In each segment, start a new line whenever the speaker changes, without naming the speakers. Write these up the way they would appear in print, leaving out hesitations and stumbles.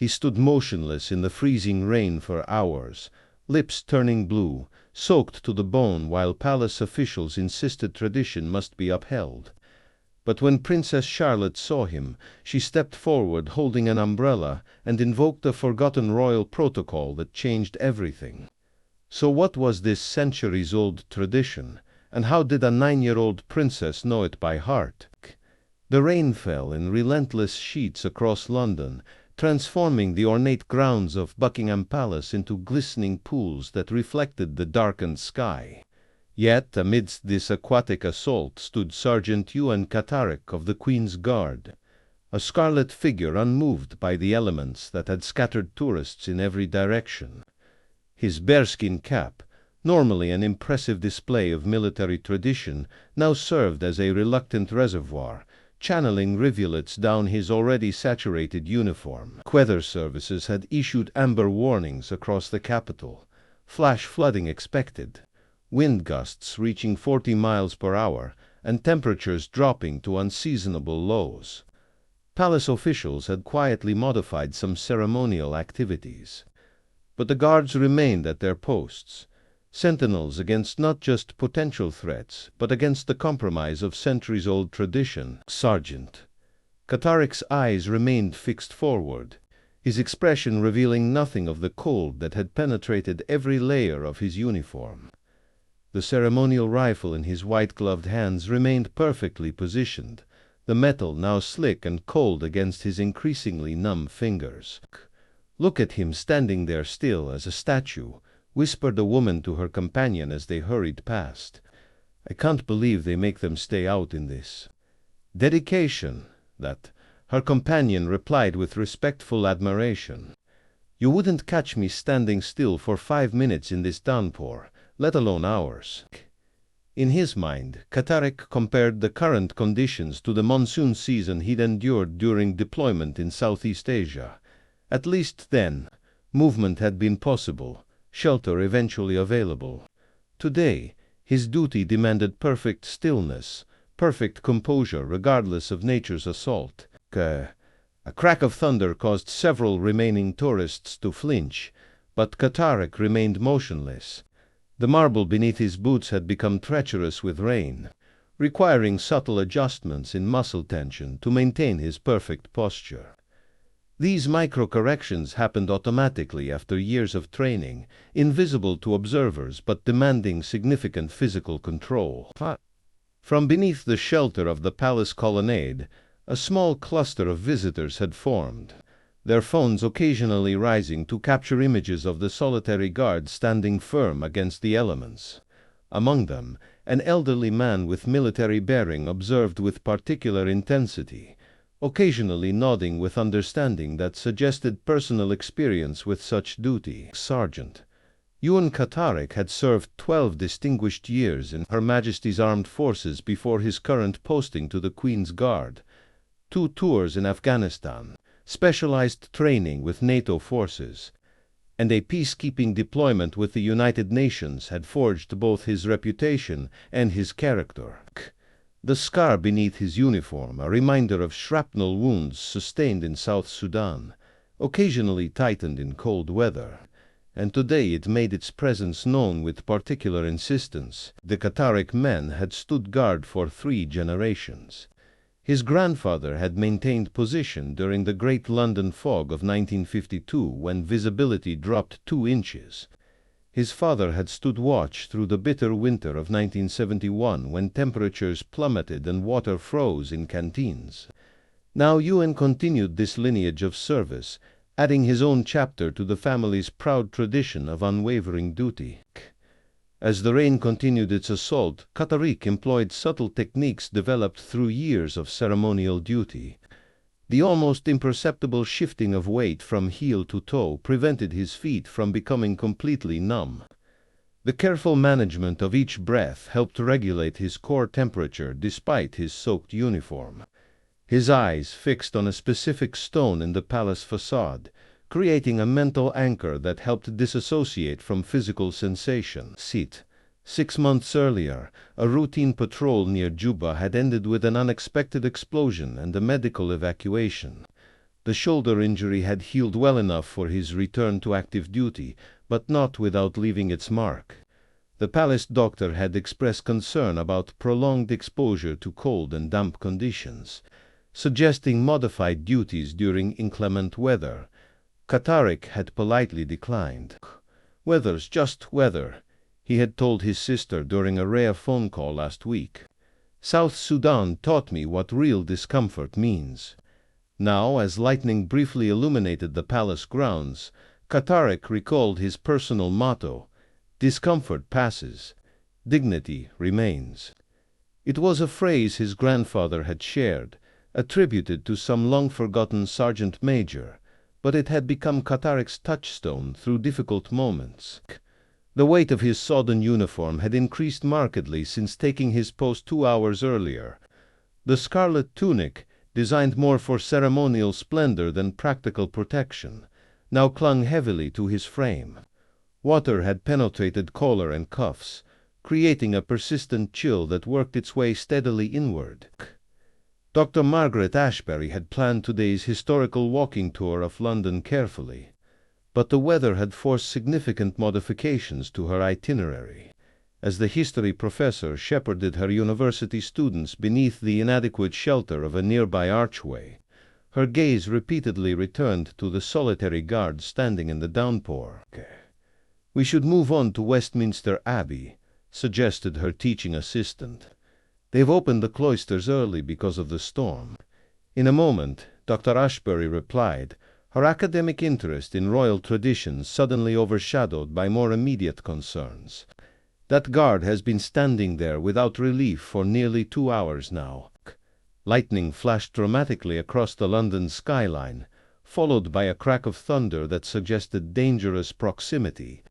He stood motionless in the freezing rain for hours, lips turning blue, soaked to the bone, while palace officials insisted tradition must be upheld. But when Princess Charlotte saw him, she stepped forward holding an umbrella and invoked the forgotten royal protocol that changed everything. So what was this centuries-old tradition, and how did a 9-year-old princess know it by heart? The rain fell in relentless sheets across London, transforming the ornate grounds of Buckingham Palace into glistening pools that reflected the darkened sky. Yet amidst this aquatic assault stood Sergeant Ewan Catterick of the Queen's Guard, a scarlet figure unmoved by the elements that had scattered tourists in every direction. His bearskin cap, normally an impressive display of military tradition, now served as a reluctant reservoir, channeling rivulets down his already saturated uniform. Weather services had issued amber warnings across the capital. Flash flooding expected. Wind gusts reaching 40 miles per hour, and temperatures dropping to unseasonable lows. Palace officials had quietly modified some ceremonial activities. But the guards remained at their posts, sentinels against not just potential threats, but against the compromise of centuries-old tradition. Sergeant Catterick's eyes remained fixed forward, his expression revealing nothing of the cold that had penetrated every layer of his uniform. The ceremonial rifle in his white-gloved hands remained perfectly positioned, the metal now slick and cold against his increasingly numb fingers. "Look at him standing there still as a statue," whispered a woman to her companion as they hurried past. "I can't believe they make them stay out in this." "Dedication, that," her companion replied with respectful admiration. "You wouldn't catch me standing still for 5 minutes in this downpour, let alone hours." In his mind, Catterick compared the current conditions to the monsoon season he'd endured during deployment in Southeast Asia. At least then, movement had been possible, shelter eventually available. Today, his duty demanded perfect stillness, perfect composure regardless of nature's assault. A crack of thunder caused several remaining tourists to flinch, but Catterick remained motionless. The marble beneath his boots had become treacherous with rain, requiring subtle adjustments in muscle tension to maintain his perfect posture. These micro-corrections happened automatically after years of training, invisible to observers but demanding significant physical control. From beneath the shelter of the palace colonnade, a small cluster of visitors had formed, their phones occasionally rising to capture images of the solitary guard standing firm against the elements. Among them, an elderly man with military bearing observed with particular intensity, occasionally nodding with understanding that suggested personal experience with such duty. Sergeant Ewan Catterick had served 12 distinguished years in Her Majesty's Armed Forces before his current posting to the Queen's Guard, 2 tours in Afghanistan, specialized training with NATO forces, and a peacekeeping deployment with the United Nations had forged both his reputation and his character. The scar beneath his uniform, a reminder of shrapnel wounds sustained in South Sudan, occasionally tightened in cold weather, and today it made its presence known with particular insistence. The Catterick men had stood guard for 3 generations. His grandfather had maintained position during the Great London Fog of 1952 when visibility dropped 2 inches. His father had stood watch through the bitter winter of 1971 when temperatures plummeted and water froze in canteens. Now Ewan continued this lineage of service, adding his own chapter to the family's proud tradition of unwavering duty. As the rain continued its assault, Catterick employed subtle techniques developed through years of ceremonial duty. The almost imperceptible shifting of weight from heel to toe prevented his feet from becoming completely numb. The careful management of each breath helped regulate his core temperature despite his soaked uniform. His eyes fixed on a specific stone in the palace facade, creating a mental anchor that helped disassociate from physical sensation. 6 months earlier, a routine patrol near Juba had ended with an unexpected explosion and a medical evacuation. The shoulder injury had healed well enough for his return to active duty, but not without leaving its mark. The palace doctor had expressed concern about prolonged exposure to cold and damp conditions, suggesting modified duties during inclement weather. Katarik had politely declined. "Weather's just weather," he had told his sister during a rare phone call last week. "South Sudan taught me what real discomfort means." Now, as lightning briefly illuminated the palace grounds, Katarik recalled his personal motto: "Discomfort passes, dignity remains." It was a phrase his grandfather had shared, attributed to some long-forgotten sergeant major, but it had become Katarik's touchstone through difficult moments. The weight of his sodden uniform had increased markedly since taking his post 2 hours earlier. The scarlet tunic, designed more for ceremonial splendor than practical protection, now clung heavily to his frame. Water had penetrated collar and cuffs, creating a persistent chill that worked its way steadily inward. Dr. Margaret Ashbury had planned today's historical walking tour of London carefully, but the weather had forced significant modifications to her itinerary. As the history professor shepherded her university students beneath the inadequate shelter of a nearby archway, her gaze repeatedly returned to the solitary guard standing in the downpour. "We should move on to Westminster Abbey," suggested her teaching assistant. "They've opened the cloisters early because of the storm." In a moment, Dr. Ashbury replied, her academic interest in royal traditions suddenly overshadowed by more immediate concerns. "That guard has been standing there without relief for nearly 2 hours now." Lightning flashed dramatically across the London skyline, followed by a crack of thunder that suggested dangerous proximity.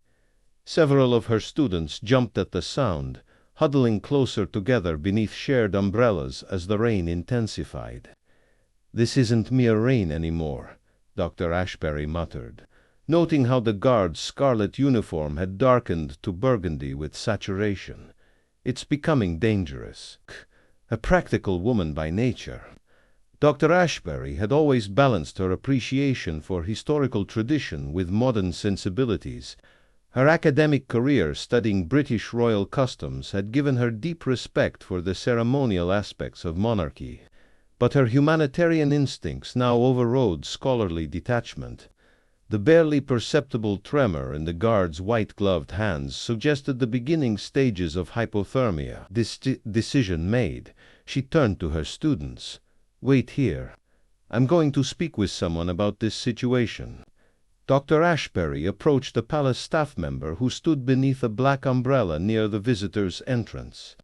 Several of her students jumped at the sound, huddling closer together beneath shared umbrellas as the rain intensified. "This isn't mere rain anymore," Dr. Ashbury muttered, noting how the guard's scarlet uniform had darkened to burgundy with saturation. "It's becoming dangerous." A practical woman by nature, Dr. Ashbury had always balanced her appreciation for historical tradition with modern sensibilities. Her academic career studying British royal customs had given her deep respect for the ceremonial aspects of monarchy, but her humanitarian instincts now overrode scholarly detachment. The barely perceptible tremor in the guard's white-gloved hands suggested the beginning stages of hypothermia. Decision made, she turned to her students. "Wait here. I'm going to speak with someone about this situation." Dr. Ashbury approached a palace staff member who stood beneath a black umbrella near the visitor's entrance.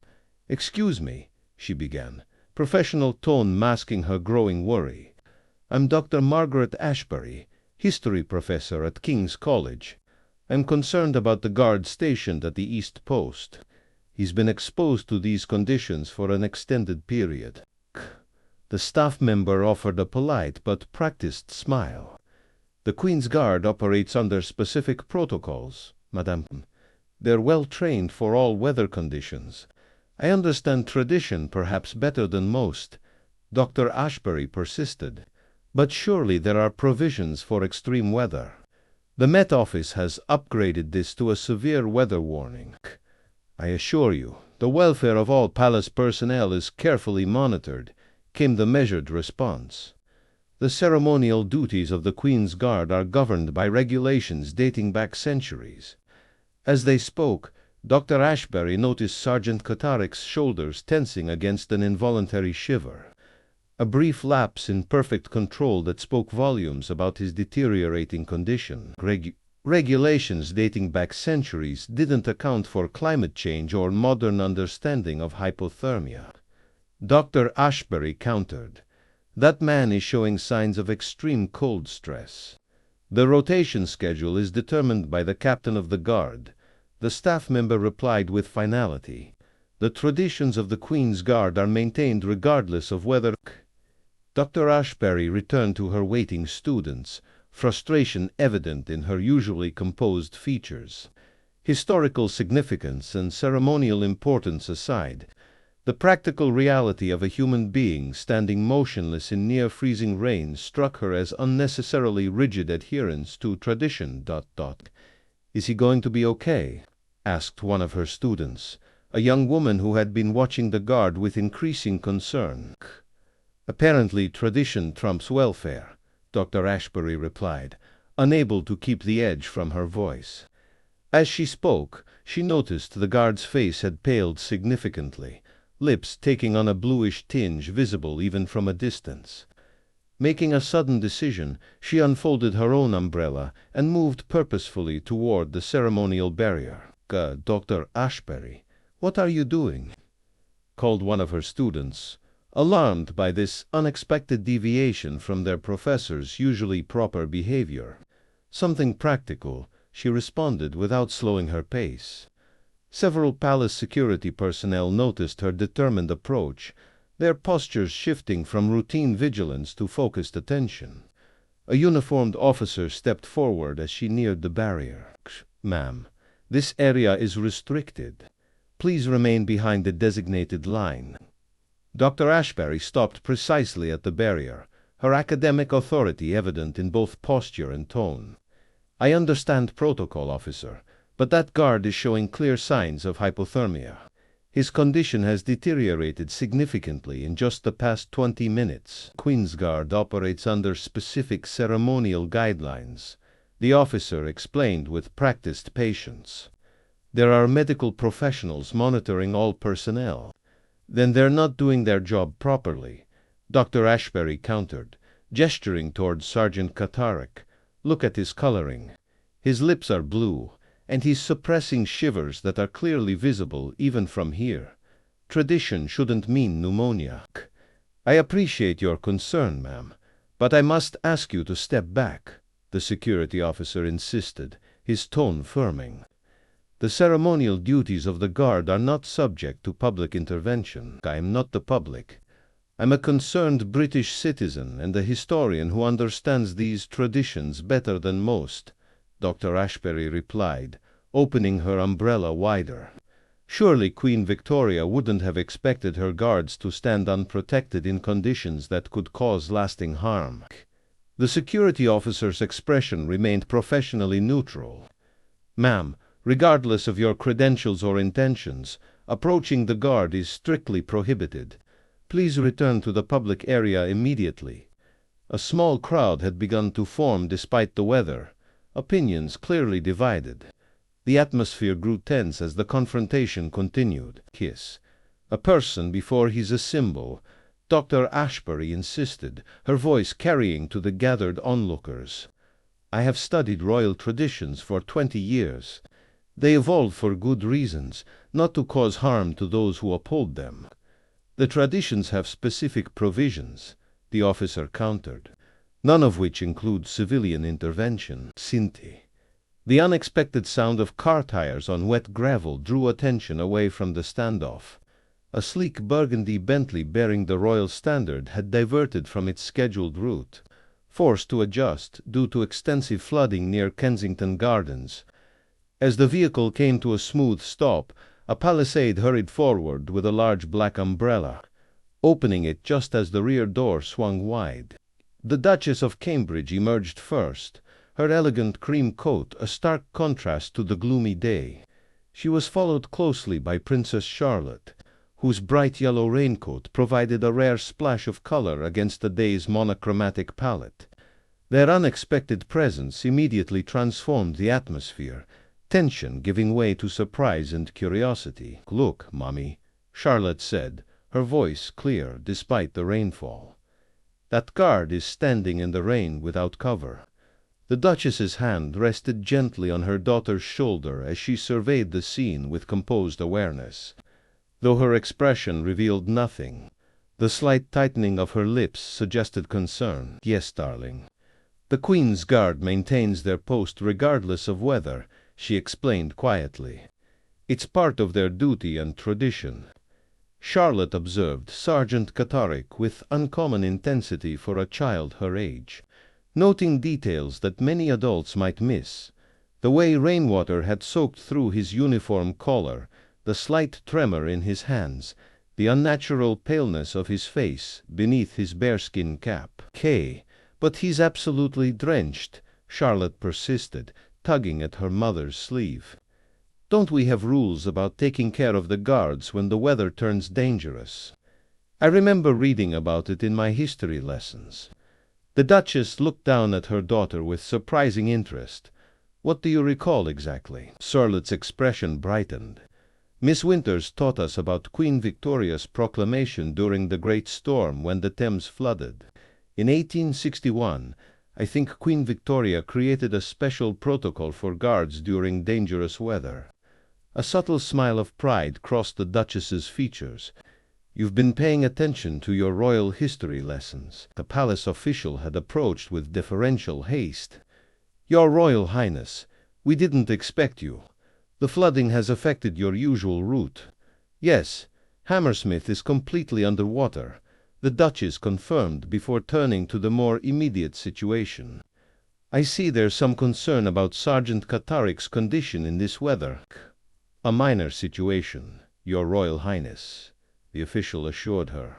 "Excuse me," she began, professional tone masking her growing worry. "I'm Dr. Margaret Ashbury, history professor at King's College. I'm concerned about the guard stationed at the East Post. He's been exposed to these conditions for an extended period." The staff member offered a polite but practiced smile. "The Queen's Guard operates under specific protocols, Madame. They're well trained for all weather conditions. I understand tradition perhaps better than most," Dr. Ashbury persisted, "but surely there are provisions for extreme weather. The Met Office has upgraded this to a severe weather warning. I assure you, the welfare of all palace personnel is carefully monitored," came the measured response. "The ceremonial duties of the Queen's Guard are governed by regulations dating back centuries." As they spoke, Dr. Ashbury noticed Sergeant Katarik's shoulders tensing against an involuntary shiver. A brief lapse in perfect control that spoke volumes about his deteriorating condition. Regulations dating back centuries didn't account for climate change or modern understanding of hypothermia. Dr. Ashbury countered. "That man is showing signs of extreme cold stress. The rotation schedule is determined by the captain of the guard," the staff member replied with finality. "The traditions of the Queen's Guard are maintained regardless of weather." Dr. Ashbury returned to her waiting students, frustration evident in her usually composed features. Historical significance and ceremonial importance aside, The practical reality of a human being standing motionless in near-freezing rain struck her as unnecessarily rigid adherence to tradition. "Is he going to be okay?" asked one of her students, a young woman who had been watching the guard with increasing concern. "Apparently tradition trumps welfare," Dr. Ashbury replied, unable to keep the edge from her voice. As she spoke, she noticed the guard's face had paled significantly, lips taking on a bluish tinge visible even from a distance. Making a sudden decision, she unfolded her own umbrella and moved purposefully toward the ceremonial barrier. "Dr. Ashbury, what are you doing?" called one of her students, alarmed by this unexpected deviation from their professor's usually proper behavior. "Something practical," she responded without slowing her pace. Several palace security personnel noticed her determined approach, their postures shifting from routine vigilance to focused attention. A uniformed officer stepped forward as she neared the barrier. "Ma'am, this area is restricted. Please remain behind the designated line." Dr. Ashbury stopped precisely at the barrier, her academic authority evident in both posture and tone. "I understand protocol, officer, but that guard is showing clear signs of hypothermia. His condition has deteriorated significantly in just the past 20 minutes. Queen's Guard operates under specific ceremonial guidelines," the officer explained with practiced patience. "There are medical professionals monitoring all personnel." "Then they're not doing their job properly," Dr. Ashbury countered, gesturing towards Sergeant Katarik. "Look at his coloring. His lips are blue, and he's suppressing shivers that are clearly visible even from here. Tradition shouldn't mean pneumonia." "I appreciate your concern, ma'am, but I must ask you to step back," the security officer insisted, his tone firming. "The ceremonial duties of the guard are not subject to public intervention. I am not the public. I'm a concerned British citizen and a historian who understands these traditions better than most," Dr. Ashbury replied, opening her umbrella wider. Surely Queen Victoria wouldn't have expected her guards to stand unprotected in conditions that could cause lasting harm. The security officer's expression remained professionally neutral. "Ma'am, regardless of your credentials or intentions, approaching the guard is strictly prohibited. Please return to the public area immediately." A small crowd had begun to form despite the weather, opinions clearly divided. The atmosphere grew tense as the confrontation continued. "A person before he's a symbol," Dr. Ashbury insisted, her voice carrying to the gathered onlookers. "I have studied royal traditions for 20 years. They evolved for good reasons, not to cause harm to those who uphold them." "The traditions have specific provisions," the officer countered, "none of which include civilian intervention." Sinti. The unexpected sound of car tires on wet gravel drew attention away from the standoff. A sleek burgundy Bentley bearing the royal standard had diverted from its scheduled route, forced to adjust due to extensive flooding near Kensington Gardens. As the vehicle came to a smooth stop, a palisade hurried forward with a large black umbrella, opening it just as the rear door swung wide. The Duchess of Cambridge emerged first, her elegant cream coat a stark contrast to the gloomy day. She was followed closely by Princess Charlotte, whose bright yellow raincoat provided a rare splash of color against the day's monochromatic palette. Their unexpected presence immediately transformed the atmosphere, tension giving way to surprise and curiosity. "Look, Mommy," Charlotte said, her voice clear despite the rainfall. "That guard is standing in the rain without cover." The Duchess's hand rested gently on her daughter's shoulder as she surveyed the scene with composed awareness. Though her expression revealed nothing, the slight tightening of her lips suggested concern. "Yes, darling. The Queen's Guard maintains their post regardless of weather," she explained quietly. "It's part of their duty and tradition." Charlotte observed Sergeant Katarik with uncommon intensity for a child her age, noting details that many adults might miss. The way rainwater had soaked through his uniform collar, the slight tremor in his hands, the unnatural paleness of his face beneath his bearskin cap. But he's absolutely drenched," Charlotte persisted, tugging at her mother's sleeve. "Don't we have rules about taking care of the guards when the weather turns dangerous? I remember reading about it in my history lessons." The Duchess looked down at her daughter with surprising interest. "What do you recall exactly?" Charlotte's expression brightened. "Miss Winters taught us about Queen Victoria's proclamation during the great storm when the Thames flooded. In 1861, I think Queen Victoria created a special protocol for guards during dangerous weather." A subtle smile of pride crossed the Duchess's features. "You've been paying attention to your royal history lessons." The palace official had approached with deferential haste. "Your Royal Highness, we didn't expect you. The flooding has affected your usual route." "Yes, Hammersmith is completely under water," the Duchess confirmed before turning to the more immediate situation. "I see there's some concern about Sergeant Catterick's condition in this weather." "A minor situation, Your Royal Highness," the official assured her.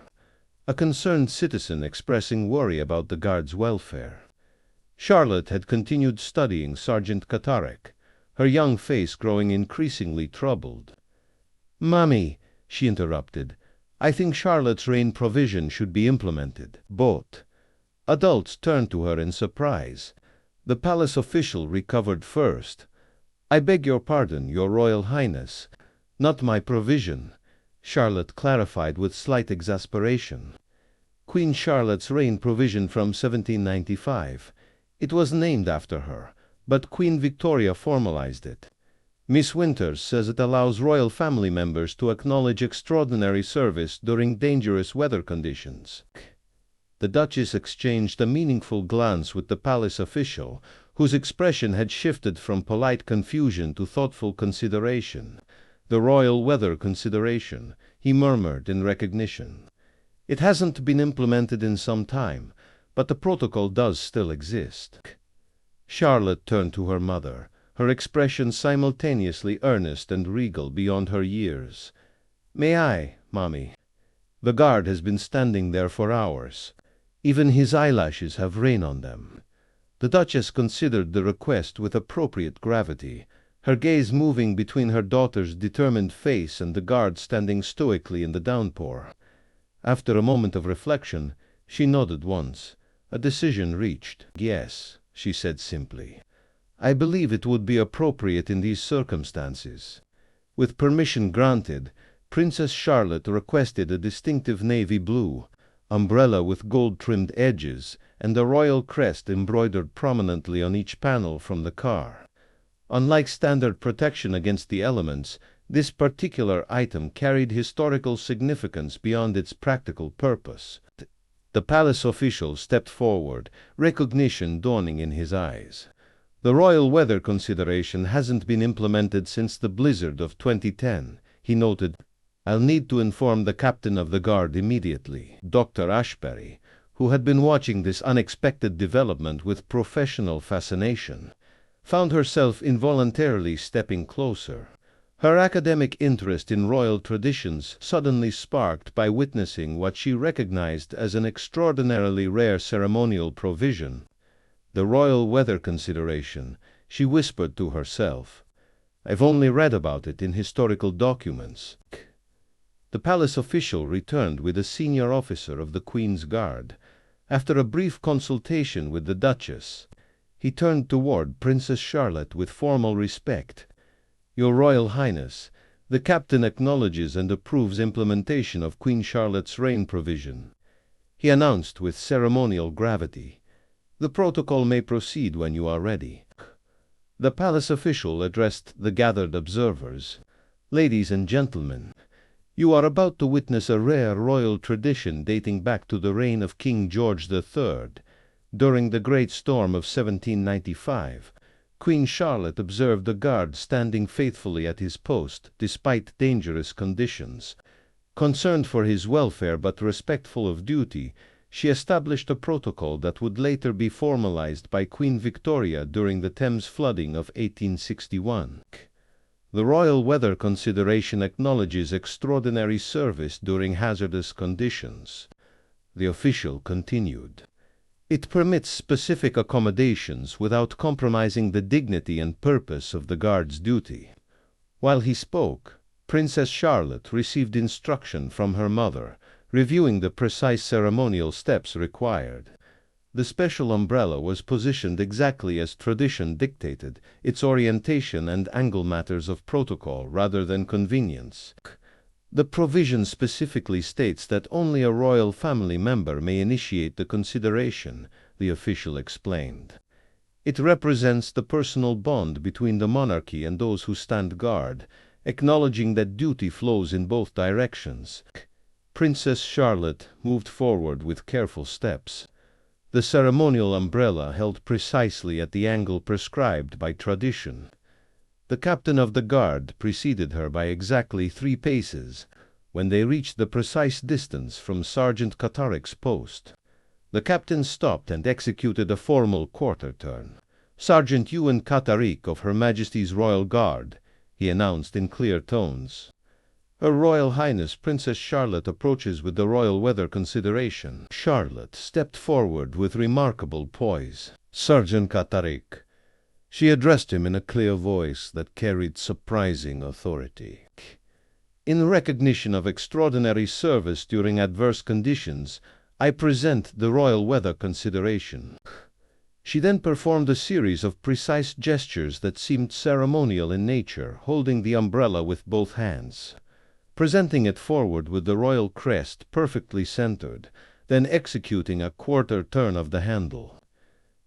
A concerned citizen expressing worry about the guard's welfare. Charlotte had continued studying Sergeant Catterick, her young face growing increasingly troubled. "Mommy," she interrupted, "I think Charlotte's rain provision should be implemented." Both adults turned to her in surprise. The palace official recovered first. "I beg your pardon, Your Royal Highness. Not my provision," Charlotte clarified with slight exasperation. "Queen Charlotte's rain provision from 1795. It was named after her, but Queen Victoria formalized it. Miss Winters says it allows royal family members to acknowledge extraordinary service during dangerous weather conditions." The Duchess exchanged a meaningful glance with the palace official, whose expression had shifted from polite confusion to thoughtful consideration. "The royal weather consideration," he murmured in recognition. "It hasn't been implemented in some time, but the protocol does still exist." Charlotte turned to her mother, her expression simultaneously earnest and regal beyond her years. "May I, Mommy? The guard has been standing there for hours. Even his eyelashes have rain on them." The Duchess considered the request with appropriate gravity, her gaze moving between her daughter's determined face and the guard standing stoically in the downpour. After a moment of reflection, she nodded once. A decision reached. "Yes," she said simply. "I believe it would be appropriate in these circumstances." With permission granted, Princess Charlotte requested a distinctive navy blue umbrella with gold-trimmed edges and a royal crest embroidered prominently on each panel from the car. Unlike standard protection against the elements, this particular item carried historical significance beyond its practical purpose. The palace official stepped forward, recognition dawning in his eyes. "The royal weather consideration hasn't been implemented since the blizzard of 2010, he noted. "I'll need to inform the captain of the guard immediately." Dr. Ashbury, who had been watching this unexpected development with professional fascination, found herself involuntarily stepping closer. Her academic interest in royal traditions suddenly sparked by witnessing what she recognized as an extraordinarily rare ceremonial provision. "The royal weather consideration," she whispered to herself. "I've only read about it in historical documents." The palace official returned with a senior officer of the Queen's Guard. After a brief consultation with the Duchess, he turned toward Princess Charlotte with formal respect. "Your Royal Highness, the captain acknowledges and approves implementation of Queen Charlotte's rain provision," he announced with ceremonial gravity. "The protocol may proceed when you are ready." The palace official addressed the gathered observers. "Ladies and gentlemen, you are about to witness a rare royal tradition dating back to the reign of King George III. During the great storm of 1795, Queen Charlotte observed a guard standing faithfully at his post despite dangerous conditions. Concerned for his welfare but respectful of duty, she established a protocol that would later be formalized by Queen Victoria during the Thames flooding of 1861. The Royal Weather Consideration acknowledges extraordinary service during hazardous conditions. The official continued. It permits specific accommodations without compromising the dignity and purpose of the Guard's duty. While he spoke, Princess Charlotte received instruction from her mother, reviewing the precise ceremonial steps required. The special umbrella was positioned exactly as tradition dictated, its orientation and angle matters of protocol rather than convenience. The provision specifically states that only a royal family member may initiate the consideration, the official explained. It represents the personal bond between the monarchy and those who stand guard, acknowledging that duty flows in both directions. Princess Charlotte moved forward with careful steps. The ceremonial umbrella held precisely at the angle prescribed by tradition. The captain of the guard preceded her by exactly 3 paces. When they reached the precise distance from Sergeant Katarik's post, the captain stopped and executed a formal quarter turn. "Sergeant Ewan Katarik of Her Majesty's Royal Guard," he announced in clear tones. "Her Royal Highness Princess Charlotte approaches with the Royal Weather Consideration." Charlotte stepped forward with remarkable poise. "Sergeant Katarik." She addressed him in a clear voice that carried surprising authority. "In recognition of extraordinary service during adverse conditions, I present the Royal Weather Consideration." She then performed a series of precise gestures that seemed ceremonial in nature, holding the umbrella with both hands, presenting it forward with the royal crest perfectly centered, then executing a quarter turn of the handle.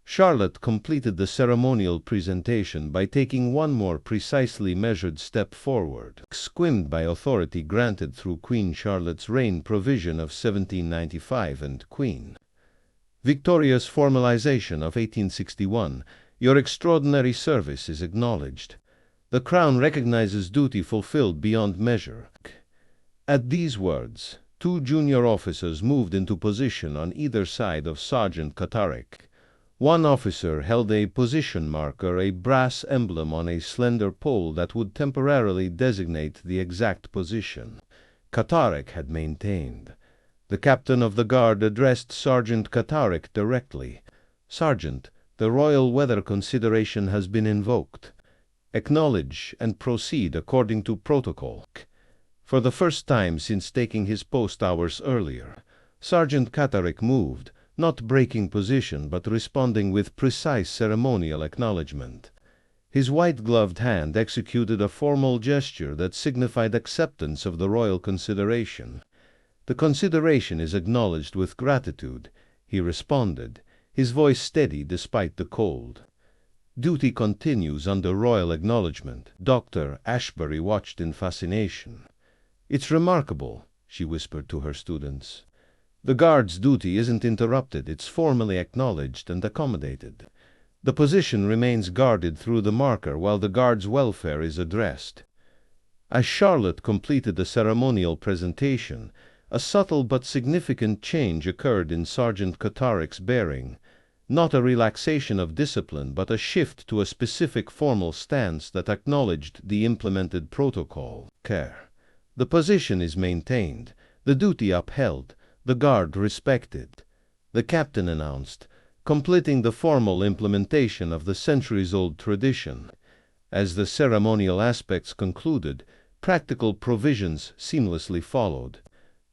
Charlotte completed the ceremonial presentation by taking one more precisely measured step forward, skimmed by authority granted through Queen Charlotte's reign provision of 1795 and Queen Victoria's formalization of 1861. "Your extraordinary service is acknowledged. The Crown recognizes duty fulfilled beyond measure." At these words, 2 junior officers moved into position on either side of Sergeant Katarik. One officer held a position marker, a brass emblem on a slender pole that would temporarily designate the exact position. Katarik had maintained. The captain of the guard addressed Sergeant Katarik directly. "Sergeant, the Royal Weather Consideration has been invoked. Acknowledge and proceed according to protocol." For the first time since taking his post hours earlier, Sergeant Katarik moved, not breaking position but responding with precise ceremonial acknowledgement. His white-gloved hand executed a formal gesture that signified acceptance of the royal consideration. "The consideration is acknowledged with gratitude," he responded, his voice steady despite the cold. "Duty continues under royal acknowledgement." Dr. Ashbury watched in fascination. "It's remarkable," she whispered to her students. "The guard's duty isn't interrupted, it's formally acknowledged and accommodated. The position remains guarded through the marker while the guard's welfare is addressed." As Charlotte completed the ceremonial presentation, a subtle but significant change occurred in Sergeant Katarik's bearing. Not a relaxation of discipline, but a shift to a specific formal stance that acknowledged the implemented protocol. Care. The position is maintained, the duty upheld, the guard respected, the captain announced, completing the formal implementation of the centuries-old tradition. As the ceremonial aspects concluded, practical provisions seamlessly followed.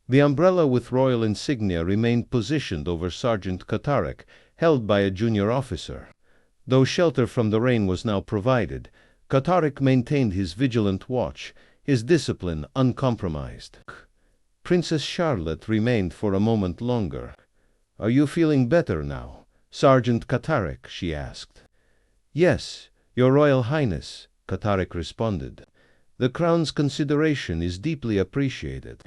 The umbrella with royal insignia remained positioned over Sergeant Katarik, held by a junior officer. Though shelter from the rain was now provided, Katarik maintained his vigilant watch, his discipline uncompromised. Princess Charlotte remained for a moment longer. "Are you feeling better now, Sergeant Katarik?" she asked. "Yes, Your Royal Highness," Katarik responded. "The Crown's consideration is deeply appreciated."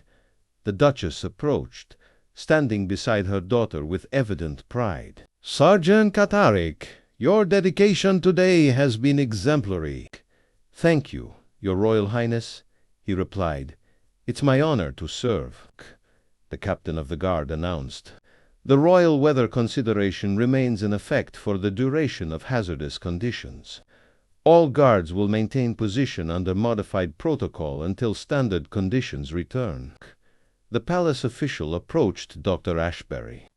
The Duchess approached, standing beside her daughter with evident pride. "Sergeant Katarik, your dedication today has been exemplary." "Thank you, Your Royal Highness," he replied. "It's my honor to serve," the captain of the guard announced. "The Royal Weather Consideration remains in effect for the duration of hazardous conditions. All guards will maintain position under modified protocol until standard conditions return. The palace official approached Dr. Ashbury.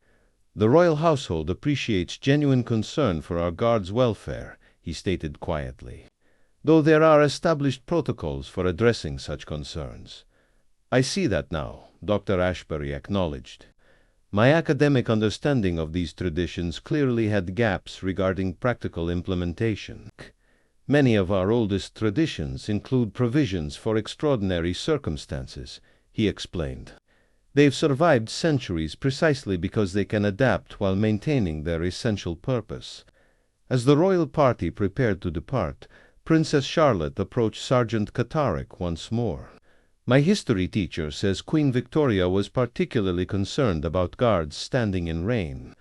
"The royal household appreciates genuine concern for our guards' welfare," he stated quietly, "though there are established protocols for addressing such concerns." "I see that now," Dr. Ashbury acknowledged. "My academic understanding of these traditions clearly had gaps regarding practical implementation. Many of our oldest traditions include provisions for extraordinary circumstances," he explained. "They've survived centuries precisely because they can adapt while maintaining their essential purpose." As the royal party prepared to depart, Princess Charlotte approached Sergeant Catterick once more. "My history teacher says Queen Victoria was particularly concerned about guards standing in rain,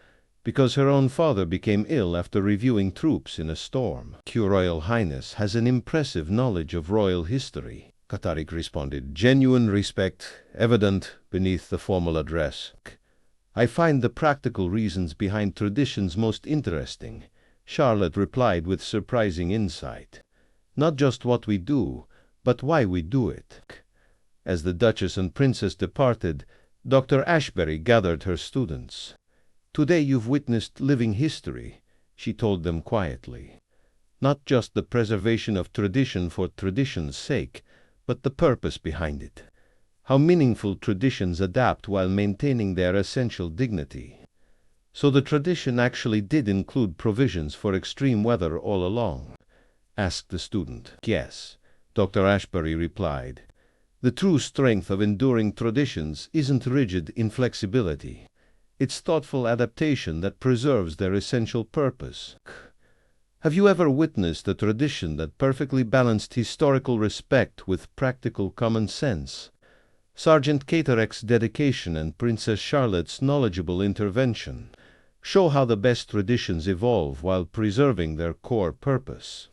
because her own father became ill after reviewing troops in a storm." "Your Royal Highness has an impressive knowledge of royal history," Catterick responded, genuine respect evident beneath the formal address. "I find the practical reasons behind traditions most interesting," Charlotte replied with surprising insight. "Not just what we do, but why we do it." As the Duchess and Princess departed, Dr. Ashbury gathered her students. "Today you've witnessed living history," she told them quietly. "Not just the preservation of tradition for tradition's sake, but the purpose behind it. How meaningful traditions adapt while maintaining their essential dignity." "So the tradition actually did include provisions for extreme weather all along?" asked the student. "Yes," Dr. Ashbury replied. "The true strength of enduring traditions isn't rigid inflexibility. It's thoughtful adaptation that preserves their essential purpose." Have you ever witnessed a tradition that perfectly balanced historical respect with practical common sense? Sergeant Catterick's dedication and Princess Charlotte's knowledgeable intervention show how the best traditions evolve while preserving their core purpose.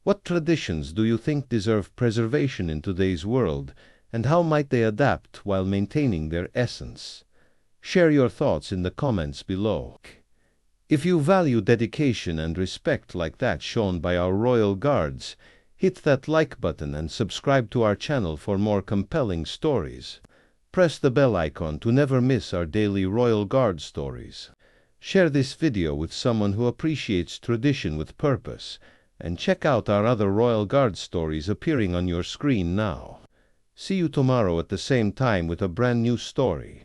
What traditions do you think deserve preservation in today's world, and how might they adapt while maintaining their essence? Share your thoughts in the comments below. If you value dedication and respect like that shown by our royal guards, hit that like button and subscribe to our channel for more compelling stories. Press the bell icon to never miss our daily Royal Guard stories. Share this video with someone who appreciates tradition with purpose, and check out our other Royal Guard stories appearing on your screen now. See you tomorrow at the same time with a brand new story.